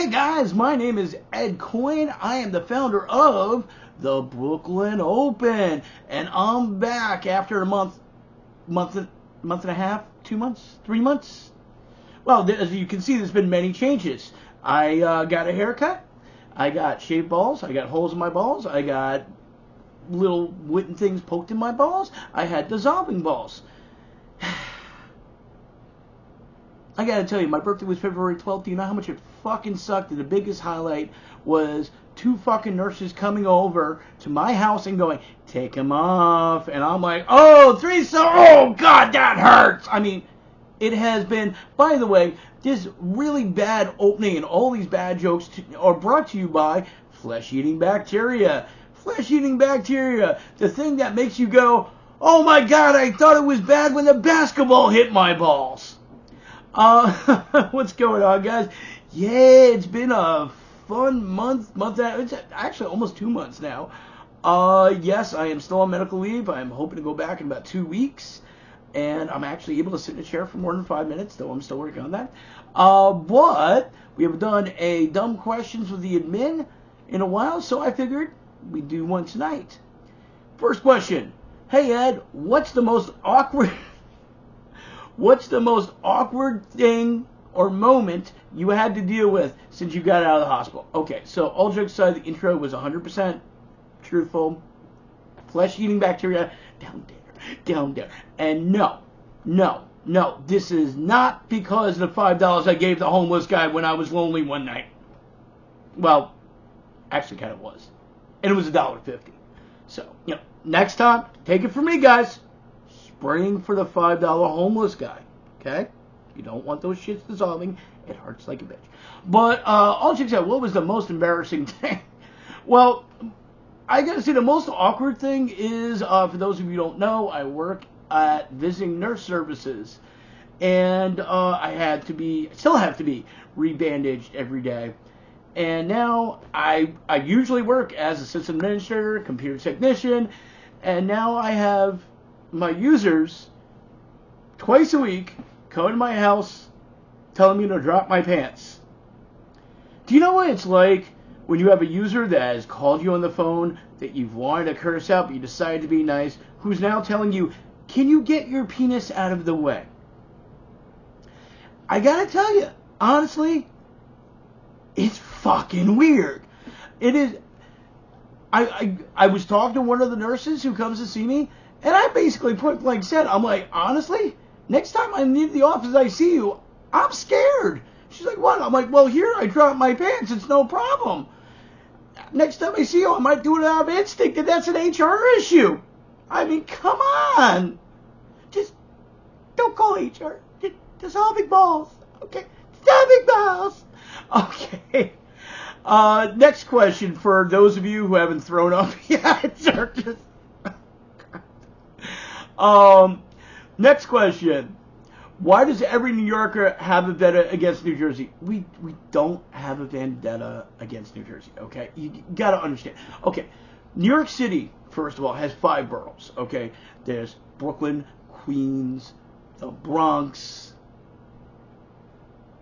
Hey guys, my name is Ed Coyne. I am the founder of the Brooklyn Open, and I'm back after a month and a half, 2 months, 3 months. Well, as you can see, there's been many changes. I got a haircut. I got shaved balls. I got holes in my balls. I got little wooden things poked in my balls. I had dissolving balls. I gotta tell you, my birthday was February 12th. Do you know how much it fucking sucked? And the biggest highlight was 2 fucking nurses coming over to my house and going, take them off. And I'm like, oh, oh, God, that hurts. I mean, it has been, by the way, this really bad opening and all these bad jokes are brought to you by flesh-eating bacteria. Flesh-eating bacteria, the thing that makes you go, oh my God, I thought it was bad when the basketball hit my balls. What's going on, guys? Yeah, it's been a fun month. It's actually almost 2 months now. Yes, I am still on medical leave. I'm hoping to go back in about 2 weeks. And I'm actually able to sit in a chair for more than 5 minutes, though I'm still working on that. But we haven't done a dumb questions with the admin in a while, so I figured we'd do one tonight. First question. Hey, Ed, what's the most awkward thing or moment you had to deal with since you got out of the hospital? Okay, so all jokes aside, the intro was 100% truthful. Flesh-eating bacteria, down there. And no, this is not because of the $5 I gave the homeless guy when I was lonely one night. Well, actually kind of was. And it was $1.50. So, next time, take it from me, guys. Spraying for the $5 homeless guy, okay? You don't want those shits dissolving. It hurts like a bitch. But all jokes aside, what was the most embarrassing thing? Well, I gotta say the most awkward thing is, for those of you who don't know, I work at visiting nurse services, and I still have to be rebandaged every day. And now I usually work as a system administrator, computer technician, and now I have my users twice a week come to my house telling me to drop my pants. Do you know what it's like when you have a user that has called you on the phone that you've wanted to curse out but you decided to be nice, who's now telling you, can you get your penis out of the way? I gotta tell you, honestly, it's fucking weird. It is. I was talking to one of the nurses who comes to see me, and I basically said, I'm like, honestly, next time I leave the office I see you, I'm scared. She's like, what? I'm like, well, here, I dropped my pants. It's no problem. Next time I see you, I might do it out of instinct, and that's an HR issue. I mean, come on. Just don't call HR. Just dissolving balls. Okay? Dissolving balls. Okay. Next question for those of you who haven't thrown up yet. Next question. Why does every New Yorker have a vendetta against New Jersey? We don't have a vendetta against New Jersey, okay? You gotta understand. Okay, New York City, first of all, has 5 boroughs, okay? There's Brooklyn, Queens, the Bronx,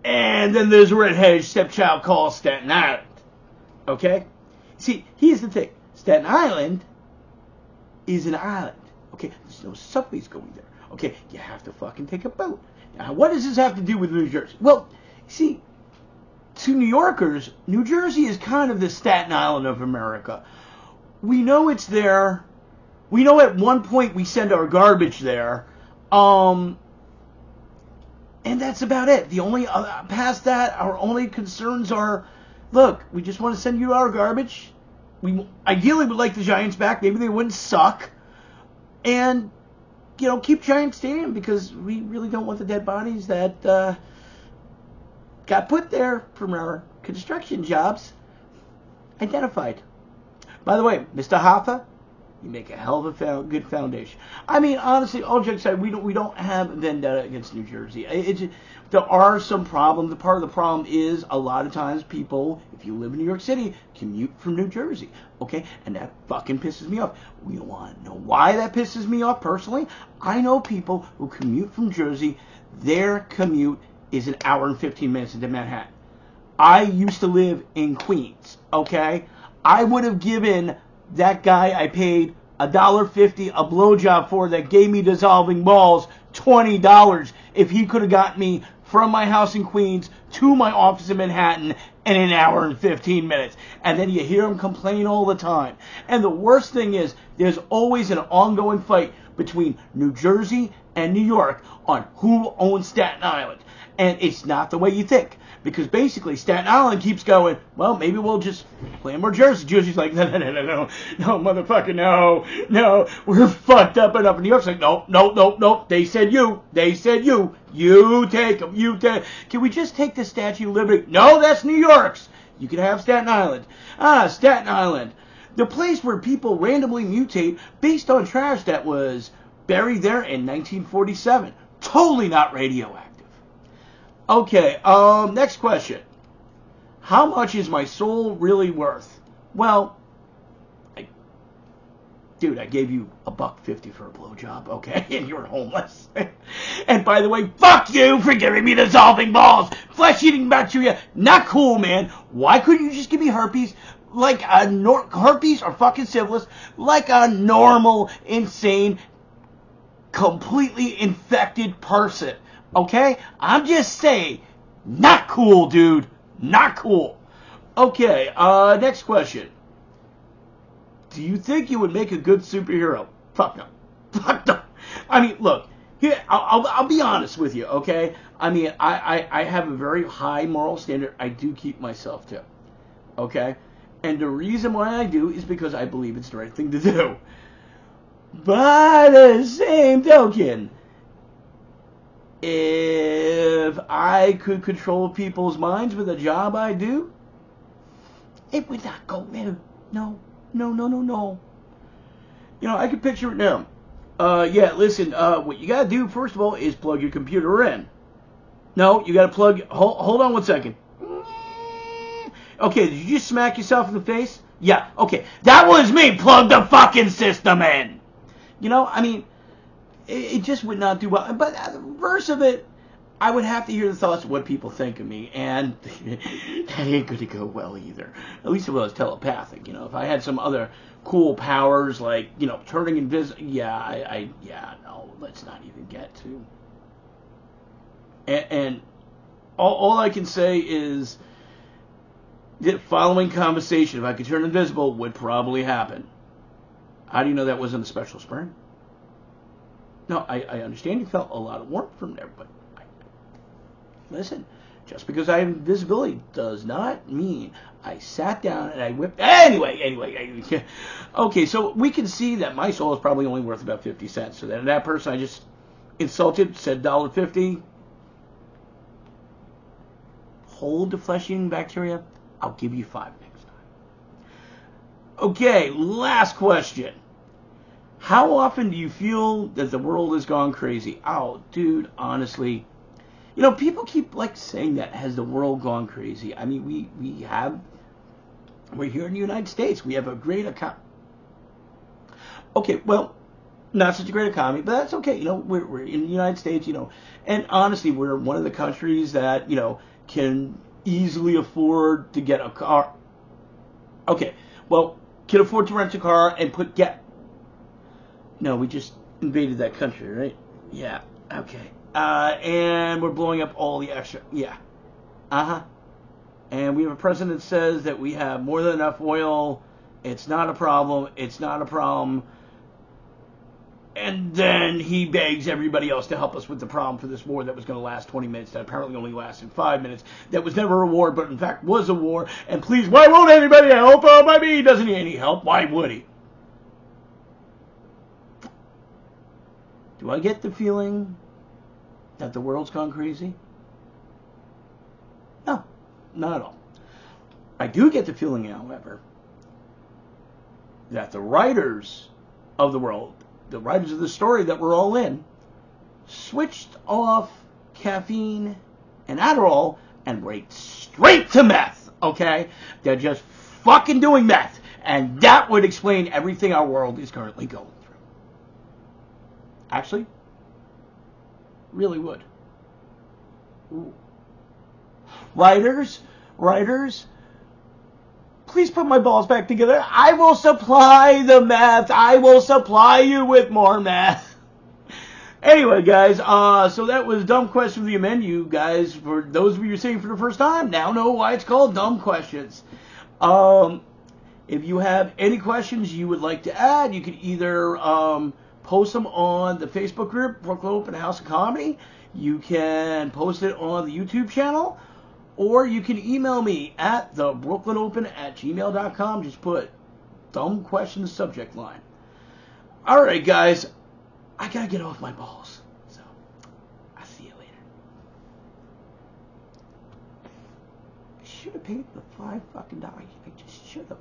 and then there's a redheaded stepchild called Staten Island, okay? See, here's the thing. Staten Island is an island, okay? There's no subways going there. Okay, you have to fucking take a boat. Now, what does this have to do with New Jersey? Well, see, to New Yorkers, New Jersey is kind of the Staten Island of America. We know it's there. We know at one point we send our garbage there. And that's about it. The only, past that, our only concerns are, look, we just want to send you our garbage. We ideally would like the Giants back. Maybe they wouldn't suck. And keep Giant Stadium because we really don't want the dead bodies that got put there from our construction jobs identified. By the way, Mr. Hoffa, you make a hell of a good foundation. I mean, honestly, all jokes aside, we don't have a vendetta against New Jersey. There are some problems. The part of the problem is a lot of times people, if you live in New York City, commute from New Jersey, okay? And that fucking pisses me off. We don't want to know why that pisses me off personally. I know people who commute from Jersey. Their commute is an hour and 15 minutes into Manhattan. I used to live in Queens, okay? I would have given that guy I paid $1.50 a blowjob for that gave me dissolving balls $20 if he could have got me from my house in Queens to my office in Manhattan in an hour and 15 minutes. And then you hear him complain all the time. And the worst thing is, there's always an ongoing fight between New Jersey and New York on who owns Staten Island. And it's not the way you think. Because basically, Staten Island keeps going, well, maybe we'll just play more Jersey. Jersey's like, no, motherfucker, no, we're fucked up enough. And New York's like, no, they said you, you take them, Can we just take the Statue of Liberty? No, that's New York's. You can have Staten Island. Staten Island. The place where people randomly mutate based on trash that was buried there in 1947. Totally not radioactive. Okay, next question. How much is my soul really worth? Well, dude, I gave you $1.50 for a blowjob, okay? And you're homeless. And by the way, fuck you for giving me dissolving balls. Flesh-eating bacteria, not cool, man. Why couldn't you just give me herpes? Like a herpes or fucking syphilis, like a normal, insane, completely infected person. Okay? I'm just saying, not cool, dude. Not cool. Okay, next question. Do you think you would make a good superhero? Fuck no. Fuck no. I mean, look, here, I'll be honest with you, okay? I mean, I have a very high moral standard. I do keep myself to. Okay? And the reason why I do is because I believe it's the right thing to do. By the same token, if I could control people's minds with a job I do, it would not go there. No. You know, I can picture it now. Yeah, listen, what you gotta do, first of all, is plug your computer in. No, you gotta plug, hold on 1 second. Okay, did you just smack yourself in the face? Yeah, okay. That was me. Plug the fucking system in. You know, I mean, it just would not do well. But the reverse of it, I would have to hear the thoughts of what people think of me, and that ain't going to go well either. At least if it was telepathic. You know, if I had some other cool powers like, you know, turning invisible, no, let's not even get to. And all I can say is, the following conversation, if I could turn invisible, would probably happen. How do you know that wasn't a special spring? No, I understand you felt a lot of warmth from there, but listen, just because I have invisibility does not mean I sat down and I whipped. Anyway. Okay, so we can see that my soul is probably only worth about 50 cents. So that person I just insulted said $1.50. Hold the flesh-eating bacteria. I'll give you 5 next time. Okay, last question. How often do you feel that the world has gone crazy? Oh, dude, honestly. You know, people keep, like, saying that. Has the world gone crazy? I mean, we're here in the United States. We have a great economy. Okay, well, not such a great economy, but that's okay. You know, we're in the United States, you know. And honestly, we're one of the countries that, you know, can easily afford to get a car. Okay, well, can afford to rent a car and No, we just invaded that country, right? Yeah, okay. And we're blowing up all the extra. Yeah. And we have a president that says that we have more than enough oil. It's not a problem. And then he begs everybody else to help us with the problem for this war that was going to last 20 minutes, that apparently only lasted 5 minutes, that was never a war, but in fact was a war. And please, why won't anybody help? Oh, maybe he doesn't need any help. Why would he? Do I get the feeling that the world's gone crazy? No, not at all. I do get the feeling, however, that the writers of the world, the writers of the story that we're all in, switched off caffeine and Adderall and went straight to meth, okay? They're just fucking doing meth. And that would explain everything our world is currently going through. Actually, really would. Ooh. Writers writers, please put my balls back together. I will supply the meth. I will supply you with more meth. Anyway, guys, so that was Dumb Questions with the menu, guys. For those of you seeing for the first time, now know why it's called Dumb Questions. If you have any questions you would like to add, you can either post them on the Facebook group, Brooklyn Open House of Comedy. You can post it on the YouTube channel, or you can email me at thebrooklynopen@gmail.com. Just put Dumb Questions subject line. All right, guys. I gotta get off my balls. So, I'll see you later. I should have paid the $5 fucking. I just should have.